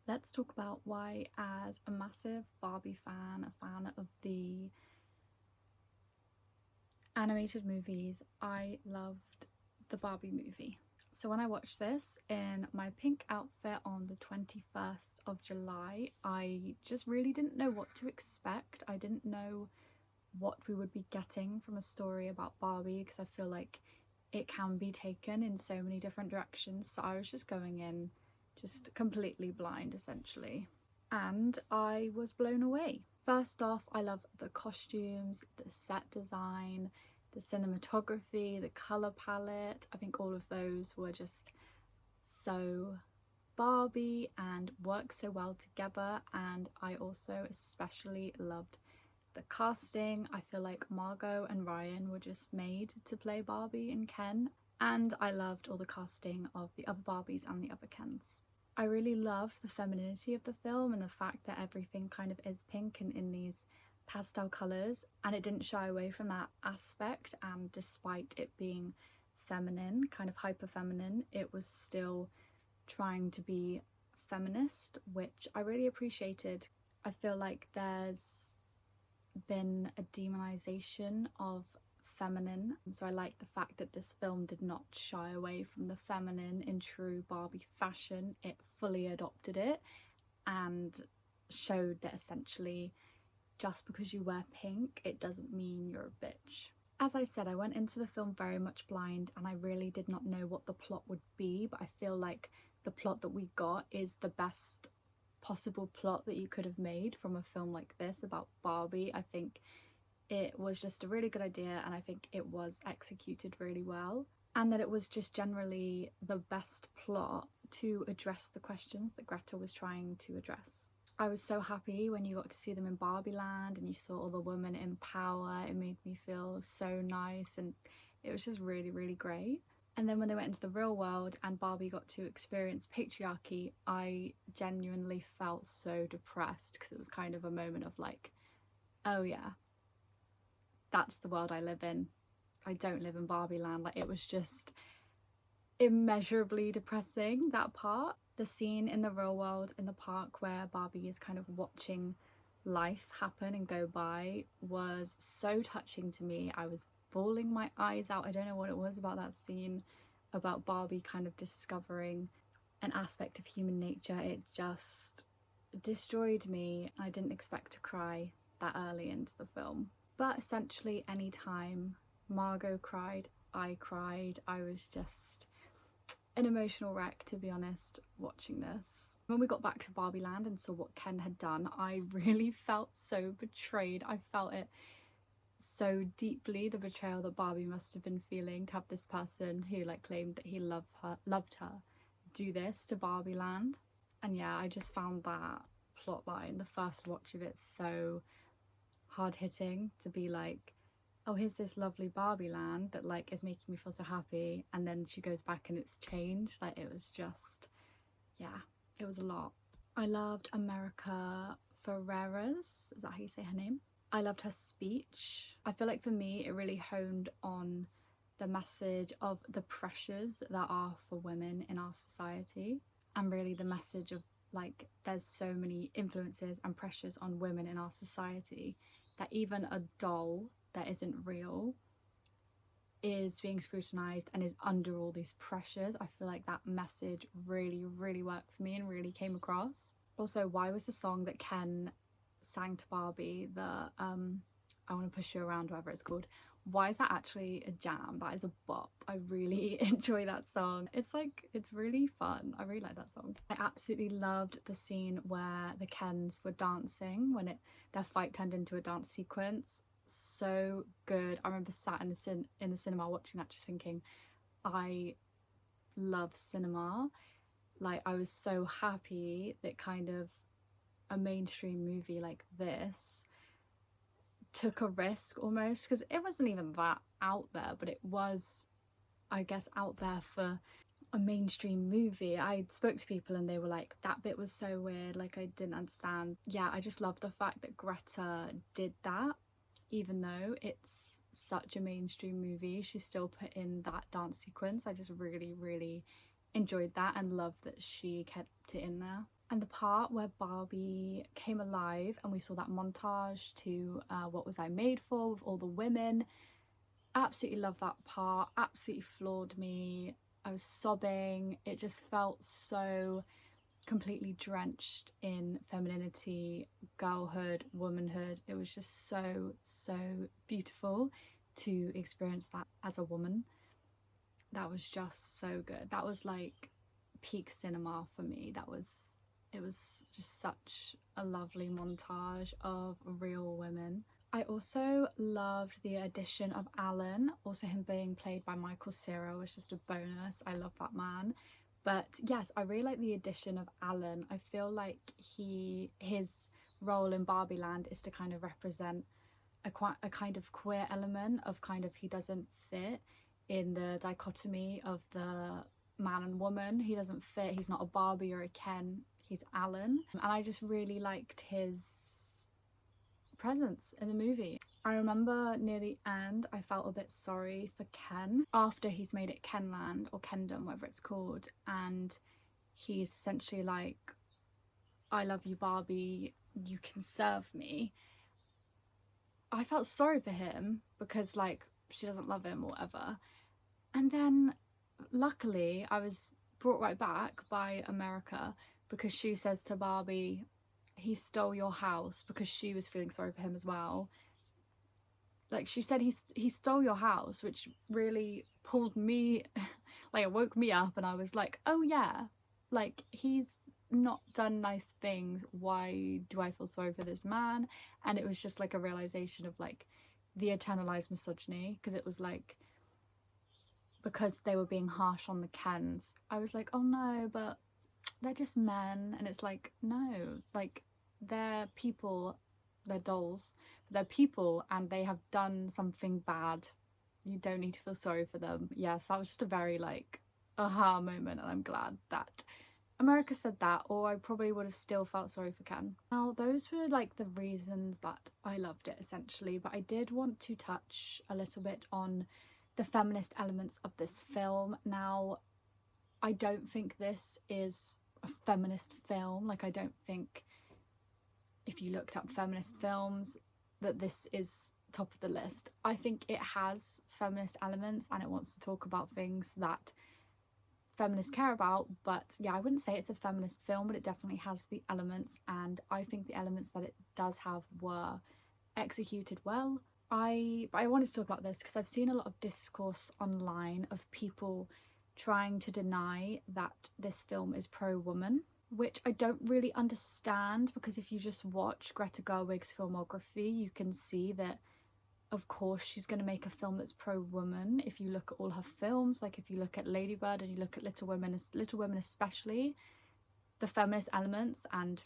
let's talk about why, as a massive Barbie fan, a fan of the animated movies, I loved the Barbie movie. So when I watched this in my pink outfit on the 21st of July, I just really didn't know what to expect. I didn't know what we would be getting from a story about Barbie, because I feel like it can be taken in so many different directions. So I was just going in just completely blind essentially, and I was blown away. First off, I love the costumes, the set design, the cinematography, the colour palette. I think all of those were just so Barbie and work so well together. And I also especially loved the casting. I feel like Margot and Ryan were just made to play Barbie and Ken, and I loved all the casting of the other Barbies and the other Kens. I really love the femininity of the film and the fact that everything kind of is pink and in these pastel colours, and it didn't shy away from that aspect. And despite it being feminine, kind of hyper feminine, it was still trying to be feminist, which I really appreciated. I feel like there's been a demonization of feminine, so I like the fact that this film did not shy away from the feminine in true Barbie fashion. It fully adopted it and showed that essentially just because you wear pink it doesn't mean you're a bitch. As I said, I went into the film very much blind and I really did not know what the plot would be, but I feel like the plot that we got is the best possible plot that you could have made from a film like this about Barbie. I think it was just a really good idea, and I think it was executed really well, and that it was just generally the best plot to address the questions that Greta was trying to address. I was so happy when you got to see them in Barbie Land and you saw all the women in power. It made me feel so nice and it was just really, really great. And then when they went into the real world and Barbie got to experience patriarchy, I genuinely felt so depressed, because it was kind of a moment of like, oh yeah, that's the world I live in. I don't live in Barbie Land. Like, it was just immeasurably depressing, that part. The scene in the real world in the park where Barbie is kind of watching life happen and go by was so touching to me. I was bawling my eyes out. I don't know what it was about that scene, about Barbie kind of discovering an aspect of human nature. It just destroyed me. I didn't expect to cry that early into the film. But essentially anytime Margot cried, I cried. I was just an emotional wreck, to be honest, watching this. When we got back to Barbie Land and saw what Ken had done, I really felt so betrayed. I felt it so deeply, the betrayal that Barbie must have been feeling, to have this person who like claimed that he loved her do this to Barbie Land. And yeah, I just found that plotline, the first watch of it, so hard-hitting, to be like, oh, here's this lovely Barbie Land that like is making me feel so happy, and then she goes back and it's changed. Like, it was just, yeah, it was a lot. I loved America Ferrera's, is that how you say her name? I loved her speech. I feel like for me it really honed on the message of the pressures that there are for women in our society, and really the message of like there's so many influences and pressures on women in our society that even a doll that isn't real is being scrutinized and is under all these pressures. I feel like that message really, really worked for me and really came across. Also, why was the song that Ken sang to Barbie, the I Want to Push You Around, whatever it's called, why is that actually a jam? That is a bop. I really enjoy that song. It's like, it's really fun. I really like that song. I absolutely loved the scene where the Kens were dancing when their fight turned into a dance sequence. So good. I remember sat in the cinema watching that, just thinking, I love cinema. Like, I was so happy that kind of a mainstream movie like this took a risk almost, because it wasn't even that out there, but it was, I guess, out there for a mainstream movie. I spoke to people and they were like, that bit was so weird, like I didn't understand. Yeah, I just love the fact that Greta did that, even though it's such a mainstream movie, she still put in that dance sequence. I just really, really enjoyed that and loved that she kept it in there. And the part where Barbie came alive and we saw that montage to What Was I Made For with all the women, absolutely love that part, absolutely floored me. I was sobbing. It just felt so completely drenched in femininity, girlhood, womanhood. It was just so beautiful to experience that as a woman. That was just so good. That was like peak cinema for me. It was just such a lovely montage of real women. I also loved the addition of Alan, also him being played by Michael Cera was just a bonus. I love that man. But yes, I really like the addition of Alan. I feel like his role in Barbie Land is to kind of represent a kind of queer element of kind of he doesn't fit in the dichotomy of the man and woman. He doesn't fit, he's not a Barbie or a Ken, he's Alan. And I just really liked his presence in the movie. I remember near the end I felt a bit sorry for Ken after he's made it Kenland or Kendom, whatever it's called, and he's essentially like, I love you Barbie, you can serve me. I felt sorry for him because like she doesn't love him or whatever. And then luckily I was brought right back by America because she says to Barbie, he stole your house, because she was feeling sorry for him as well. Like she said, he stole your house, which really pulled me, like it woke me up and I was like, oh yeah, like he's not done nice things, why do I feel sorry for this man? And it was just like a realization of like the internalized misogyny, because it was like, because they were being harsh on the Kens, I was like, oh no, but they're just men. And it's like, no, like they're people, they're dolls, but they're people and they have done something bad. You don't need to feel sorry for them. Yes, that was just a very like aha moment, and I'm glad that America said that, or I probably would have still felt sorry for Ken. Now those were like the reasons that I loved it essentially, but I did want to touch a little bit on the feminist elements of this film. Now I don't think this is a feminist film. Like I don't think if you looked up feminist films that this is top of the list. I think it has feminist elements and it wants to talk about things that feminists care about, but yeah, I wouldn't say it's a feminist film, but it definitely has the elements, and I think the elements that it does have were executed well. I wanted to talk about this because I've seen a lot of discourse online of people trying to deny that this film is pro-woman, which I don't really understand, because if you just watch Greta Gerwig's filmography, you can see that of course she's going to make a film that's pro-woman. If you look at all her films, like if you look at Lady Bird and you look at Little Women especially, the feminist elements and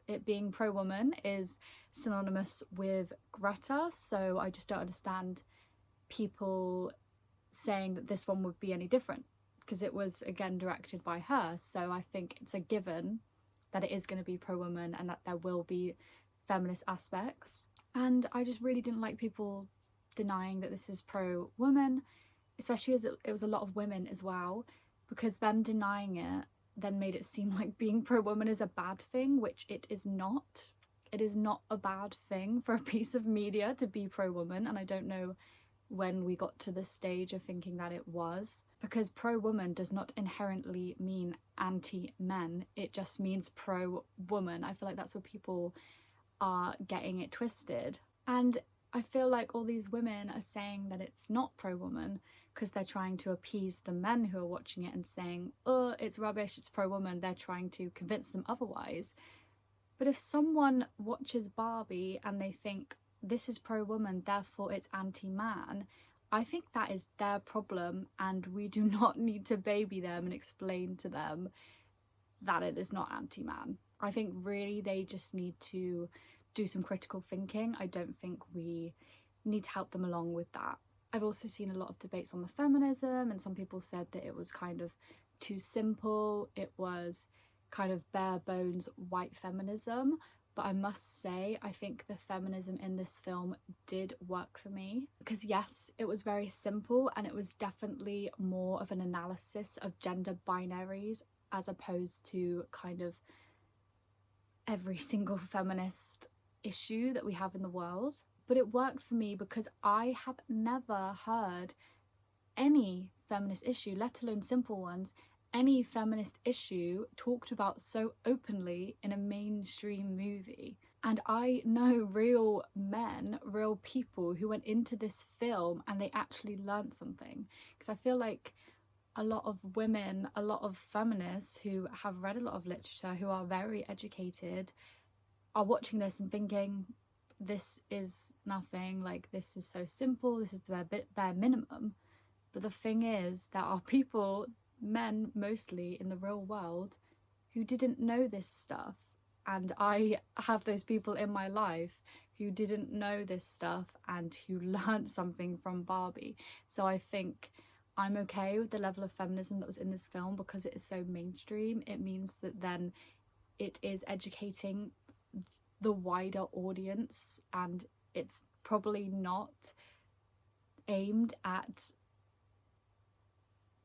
it being pro-woman is synonymous with Greta. So I just don't understand people saying that this one would be any different, because it was again directed by her. So I think it's a given that it is going to be pro-woman and that there will be feminist aspects. And I just really didn't like people denying that this is pro-woman, especially as it was a lot of women as well, because them denying it then made it seem like being pro-woman is a bad thing, which it is not. It is not a bad thing for a piece of media to be pro-woman, and I don't know when we got to the stage of thinking that it was, because pro-woman does not inherently mean anti-men, it just means pro-woman. I feel like that's where people are getting it twisted, and I feel like all these women are saying that it's not pro-woman because they're trying to appease the men who are watching it and saying, oh, it's rubbish, it's pro-woman. They're trying to convince them otherwise. But if someone watches Barbie and they think this is pro-woman, therefore it's anti-man, I think that is their problem, and we do not need to baby them and explain to them that it is not anti-man. I think really they just need to do some critical thinking. I don't think we need to help them along with that. I've also seen a lot of debates on the feminism, and some people said that it was kind of too simple. It was kind of bare bones white feminism. But I must say, I think the feminism in this film did work for me, because yes, it was very simple and it was definitely more of an analysis of gender binaries as opposed to kind of every single feminist issue that we have in the world, but it worked for me because I have never heard any feminist issue, let alone simple ones, any feminist issue talked about so openly in a mainstream movie. And I know real men, real people who went into this film and they actually learned something. Because I feel like a lot of women, a lot of feminists who have read a lot of literature, who are very educated, are watching this and thinking, this is nothing, like this is so simple, this is the bare minimum. But the thing is, there are people, men mostly in the real world, who didn't know this stuff. And I have those people in my life who didn't know this stuff and who learned something from Barbie. So I think I'm okay with the level of feminism that was in this film because it is so mainstream. It means that then it is educating the wider audience, and it's probably not aimed at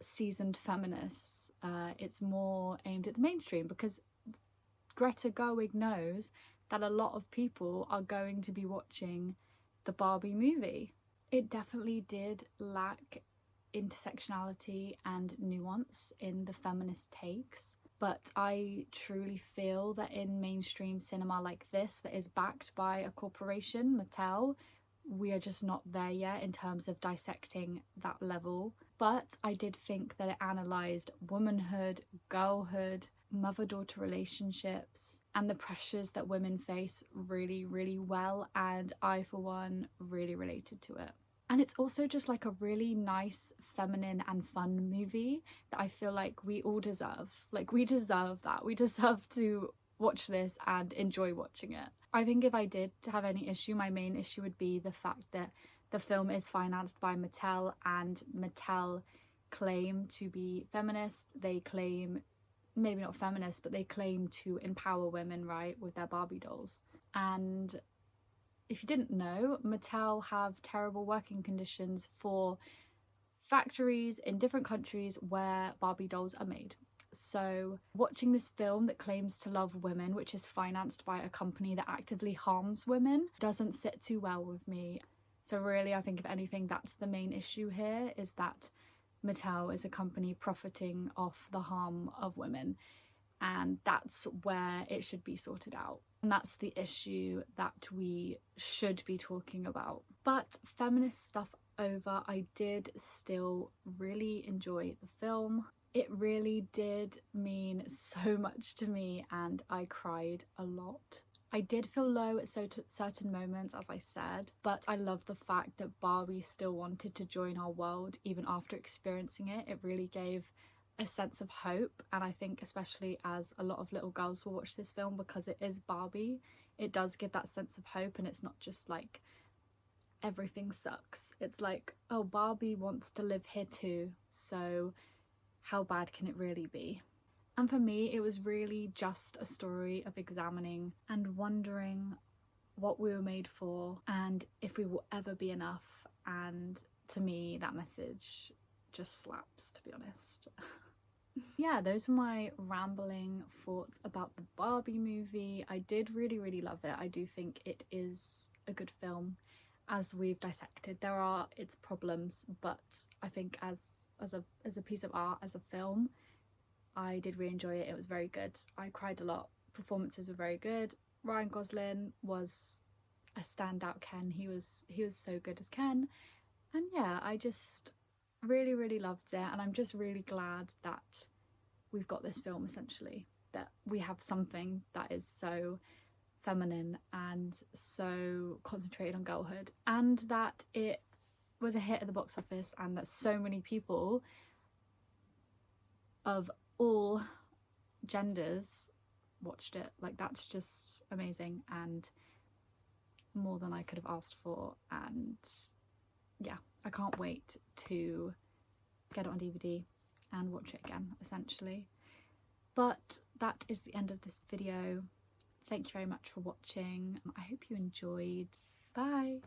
seasoned feminists. It's more aimed at the mainstream because Greta Gerwig knows that a lot of people are going to be watching the Barbie movie. It definitely did lack intersectionality and nuance in the feminist takes, but I truly feel that in mainstream cinema like this that is backed by a corporation, Mattel, we are just not there yet in terms of dissecting that level. But I did think that it analysed womanhood, girlhood, mother-daughter relationships and the pressures that women face really, really well, and I for one really related to it. And it's also just like a really nice, feminine and fun movie that I feel like we all deserve. Like, we deserve that. We deserve to watch this and enjoy watching it. I think if I did have any issue, my main issue would be the fact that the film is financed by Mattel, and Mattel claim to be feminist. They claim, maybe not feminist, but they claim to empower women, right, with their Barbie dolls. And if you didn't know, Mattel have terrible working conditions for factories in different countries where Barbie dolls are made. So watching this film that claims to love women, which is financed by a company that actively harms women, doesn't sit too well with me. So really, I think if anything, that's the main issue here, is that Mattel is a company profiting off the harm of women, and that's where it should be sorted out. And that's the issue that we should be talking about. But feminist stuff over, I did still really enjoy the film. It really did mean so much to me and I cried a lot. I did feel low at certain moments, as I said, but I love the fact that Barbie still wanted to join our world even after experiencing it. It really gave a sense of hope, and I think especially as a lot of little girls will watch this film because it is Barbie, it does give that sense of hope, and it's not just like everything sucks. It's like, oh, Barbie wants to live here too, so how bad can it really be? And for me, it was really just a story of examining and wondering what we were made for and if we will ever be enough. And to me, that message just slaps, to be honest. Yeah, those were my rambling thoughts about the Barbie movie. I did really love it. I do think it is a good film. As we've dissected, there are its problems, but I think as a piece of art, as a film, I did really enjoy it. It was very good. I cried a lot. Performances were very good. Ryan Gosling was a standout Ken. He was so good as Ken. And yeah, I just really loved it, and I'm just really glad that we've got this film, essentially, that we have something that is so feminine and so concentrated on girlhood, and that it was a hit at the box office, and that so many people of all genders watched it. Like, that's just amazing and more than I could have asked for. And yeah, I can't wait to get it on DVD and watch it again, essentially. But that is the end of this video. Thank you very much for watching. I hope you enjoyed. Bye!